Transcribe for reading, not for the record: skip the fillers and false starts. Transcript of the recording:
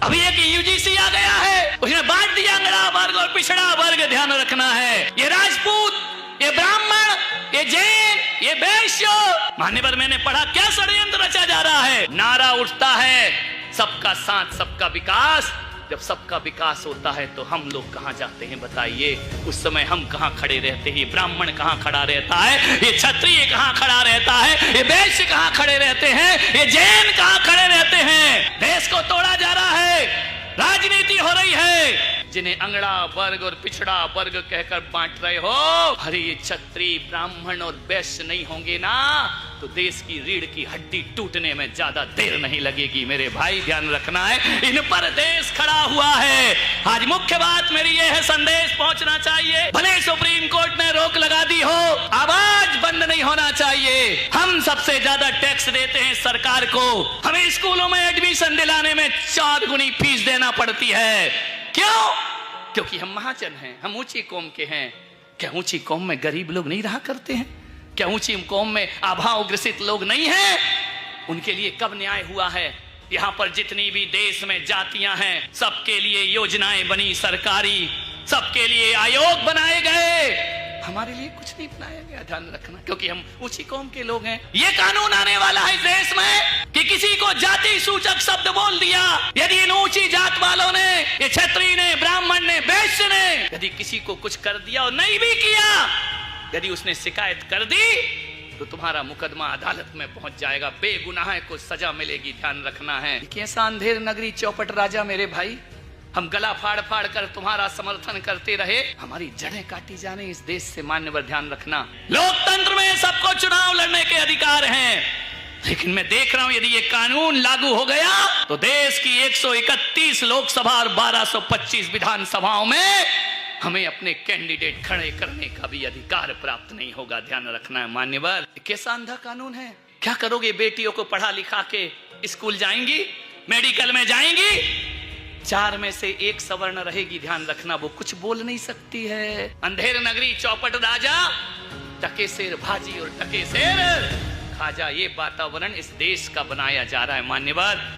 अभी एक यूजीसी आ गया है, उसने बांट दिया अंगड़ा वर्ग और पिछड़ा वर्ग। ध्यान रखना है, ये राजपूत, ये ब्राह्मण, ये जैन, ये वैश्य, मान्यवर मैंने पढ़ा क्या षड्यंत्र रचा जा रहा है। नारा उठता है सबका साथ सबका विकास। जब सबका विकास होता है तो हम लोग कहां जाते हैं बताइए? उस समय हम कहां खड़े रहते हैं? ये ब्राह्मण कहां खड़ा रहता है? ये क्षत्रिय कहां खड़ा रहता है? ये वैश्य कहां खड़े रहते हैं? ये जैन कहां खड़े रहते हैं? देश को तोड़ा जा रहा है, राजनीति हो रही है। जिन्हें अंगड़ा वर्ग और पिछड़ा वर्ग कहकर बांट रहे हो, अरे ये क्षत्रिय ब्राह्मण और वैश्य नहीं होंगे ना तो देश की रीढ़ की हड्डी टूटने में ज्यादा देर नहीं लगेगी मेरे भाई। ध्यान रखना है, इन पर देश खड़ा हुआ है। आज मुख्य बात मेरी ये है, संदेश पहुंचना चाहिए। भले सुप्रीम कोर्ट ने रोक लगा दी हो, आवाज बंद नहीं होना चाहिए। हम सबसे ज्यादा टैक्स देते हैं सरकार को, हमें स्कूलों में एडमिशन दिलाने में 4 गुनी फीस देना पड़ती है। क्यों? क्योंकि हम महाजन हैं, हम ऊंची कौम के हैं। क्या ऊंची कौम में गरीब लोग नहीं रहा करते हैं? क्या ऊंची कौम में अभाव ग्रसित लोग नहीं हैं? उनके लिए कब न्याय हुआ है? यहाँ पर जितनी भी देश में जातियां हैं, सबके लिए योजनाएं बनी सरकारी, सबके लिए आयोग बनाए गए। हमारे लिए कुछ नहीं बनाया गया। ध्यान रखना, क्योंकि हम ऊंची कौम के लोग हैं। ये कानून आने वाला है देश में कि किसी को जाति सूचक शब्द बोल दिया, यदि इन ऊंची जात वालों ने, ये क्षत्रिय ने, ब्राह्मण ने, वैश्य ने यदि किसी को कुछ कर दिया और नहीं भी किया, यदि उसने शिकायत कर दी तो तुम्हारा मुकदमा अदालत में पहुंच जाएगा, बेगुनाह को सजा मिलेगी। ध्यान रखना है। कैसा अंधेर नगरी चौपट राजा मेरे भाई, हम गला फाड़ फाड़ कर तुम्हारा समर्थन करते रहे, हमारी जड़ें काटी जाने इस देश से। मान्यवर ध्यान रखना, लोकतंत्र में सबको चुनाव लड़ने के अधिकार हैं, लेकिन मैं देख रहा हूं यदि ये कानून लागू हो गया तो देश की 131 लोकसभा और 1225 विधानसभाओं में हमें अपने कैंडिडेट खड़े करने का भी अधिकार प्राप्त नहीं होगा। ध्यान रखना है मान्यवर, कैसा अंधा कानून है। क्या करोगे? बेटियों को पढ़ा लिखा के स्कूल जाएंगी, मेडिकल में जाएंगी, 4 में से 1 सवर्ण रहेगी। ध्यान रखना, वो कुछ बोल नहीं सकती है। अंधेर नगरी चौपट राजा, टके शेर भाजी और टके शेर खाजा, ये वातावरण इस देश का बनाया जा रहा है मान्यवर।